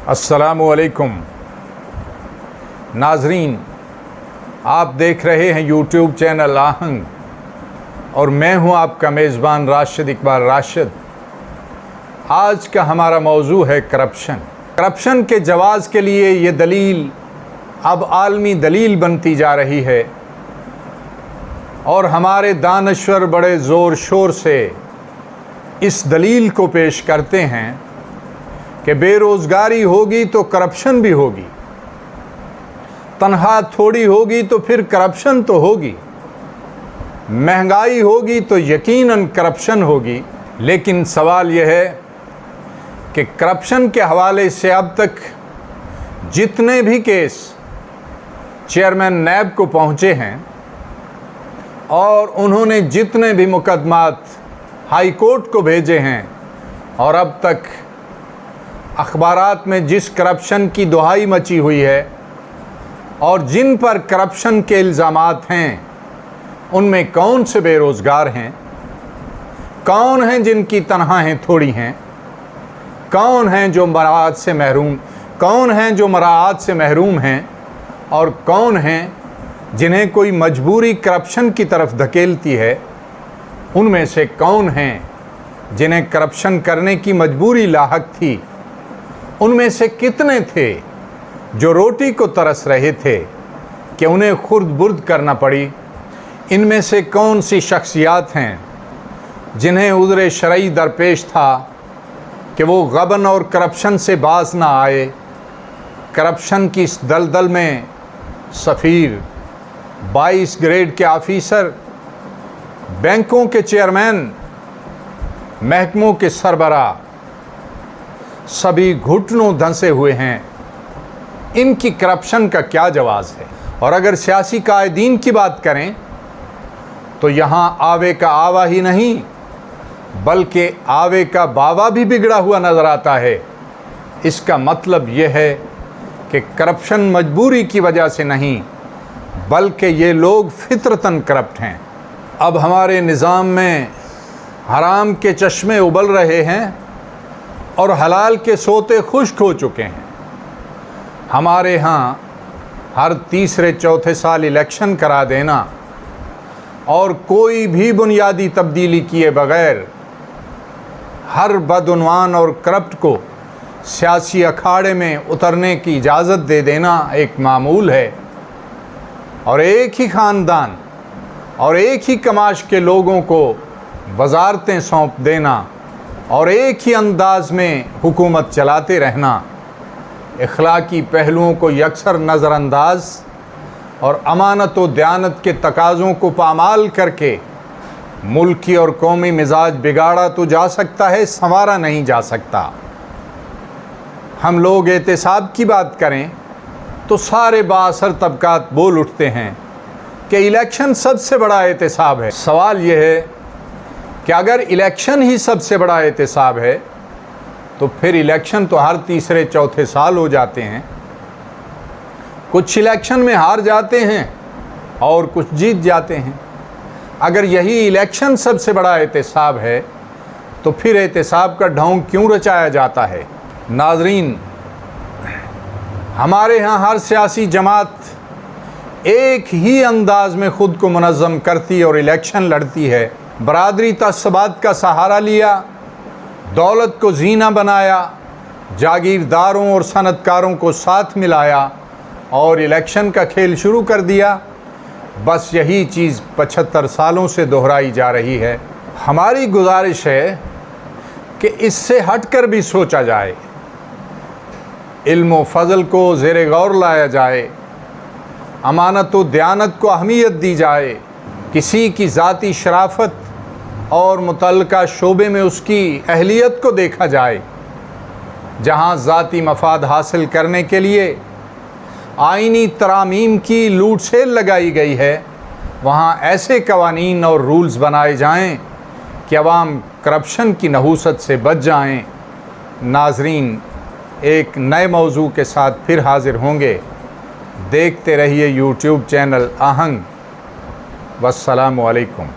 अस्सलामुअलैकुम नाजरीन, आप देख रहे हैं यूट्यूब चैनल आहंग और मैं हूं आपका मेज़बान राशिद इकबाल राशिद। आज का हमारा मौजू है करप्शन के जवाज़ के लिए ये दलील अब आलमी दलील बनती जा रही है और हमारे दानश्वर बड़े ज़ोर शोर से इस दलील को पेश करते हैं कि बेरोज़गारी होगी तो करप्शन भी होगी, तनख्वाह थोड़ी होगी तो फिर करप्शन तो होगी, महंगाई होगी तो यकीनन करप्शन होगी। लेकिन सवाल यह है कि करप्शन के हवाले से अब तक जितने भी केस चेयरमैन नैब को पहुँचे हैं और उन्होंने जितने भी मुकदमात हाई कोर्ट को भेजे हैं और अब तक अखबारात में जिस करप्शन की दुहाई मची हुई है और जिन पर करप्शन के इल्ज़ामात हैं, उनमें कौन से बेरोज़गार हैं, कौन हैं जिनकी तनख्वाहें थोड़ी हैं, कौन हैं जो मराआत से महरूम हैं और कौन हैं जिन्हें कोई मजबूरी करप्शन की तरफ धकेलती है, उनमें से कौन हैं जिन्हें करप्शन करने की मजबूरी लाहक थी, उनमें से कितने थे जो रोटी को तरस रहे थे कि उन्हें खुर्द बुर्द करना पड़ी। इनमें से कौन सी शख्सियात हैं जिन्हें उज़्र शरई दरपेश था कि वो गबन और करप्शन से बाज ना आए। करप्शन की इस दलदल में सफ़ीर, 22 ग्रेड के ऑफिसर, बैंकों के चेयरमैन, महकमों के सरबराह सभी घुटनों धंसे हुए हैं। इनकी करप्शन का क्या जवाज़ है? और अगर सियासी कायदीन की बात करें तो यहाँ आवे का आवा ही नहीं बल्कि आवे का बावा भी बिगड़ा हुआ नज़र आता है। इसका मतलब यह है कि करप्शन मजबूरी की वजह से नहीं बल्कि ये लोग फितरतन करप्ट हैं। अब हमारे निज़ाम में हराम के चश्मे उबल रहे हैं और हलाल के सोते खुश्क हो चुके हैं। हमारे यहाँ हर तीसरे चौथे साल इलेक्शन करा देना और कोई भी बुनियादी तब्दीली किए बग़ैर हर बदउन्वान और करप्ट को सियासी अखाड़े में उतरने की इजाज़त दे देना एक मामूल है और एक ही ख़ानदान और एक ही कमाश के लोगों को वज़ारतें सौंप देना और एक ही अंदाज में हुकूमत चलाते रहना इखलाकी पहलुओं को यकसर नज़रअंदाज और अमानत व दयानत के तकाज़ों को पामाल करके मुल्की और कौमी मिजाज बिगाड़ा तो जा सकता है, संवारा नहीं जा सकता। हम लोग एहतिसाब की बात करें तो सारे बाअसर तबकात बोल उठते हैं कि इलेक्शन सबसे बड़ा एहतिसाब है। सवाल यह है कि अगर इलेक्शन ही सबसे बड़ा एहतिसाब है तो फिर इलेक्शन तो हर तीसरे चौथे साल हो जाते हैं। कुछ इलेक्शन में हार जाते हैं और कुछ जीत जाते हैं। अगर यही इलेक्शन सबसे बड़ा एहतिसाब है तो फिर एहतिसाब का ढोंग क्यों रचाया जाता है? नाजरीन, हमारे यहाँ हर सियासी जमात एक ही अंदाज में ख़ुद को मुनज़्ज़म करती और इलेक्शन लड़ती है। बरादरी तस्सबात का सहारा लिया, दौलत को जीना बनाया, जागीरदारों और सनतकारों को साथ मिलाया और इलेक्शन का खेल शुरू कर दिया। बस यही चीज़ 75 सालों से दोहराई जा रही है। हमारी गुजारिश है कि इससे हटकर भी सोचा जाए, इल्म व फ़ज़ल को ज़ेरे गौर लाया जाए, अमानत व दयानत को अहमियत दी जाए, किसी की ज़ाती शराफत और मुतल्लिका शोबे में उसकी अहलियत को देखा जाए। जहाँ ज़ाती मफाद हासिल करने के लिए आइनी तरामीम की लूट सेल लगाई गई है, वहाँ ऐसे कवानीन और रूल्स बनाए जाएं कि अवाम करप्शन की नहूसत से बच जाएं। नाजरीन, एक नए मौजू के साथ फिर हाज़िर होंगे। देखते रहिए यूट्यूब चैनल आहंग। वस्सलामु अलैकुम।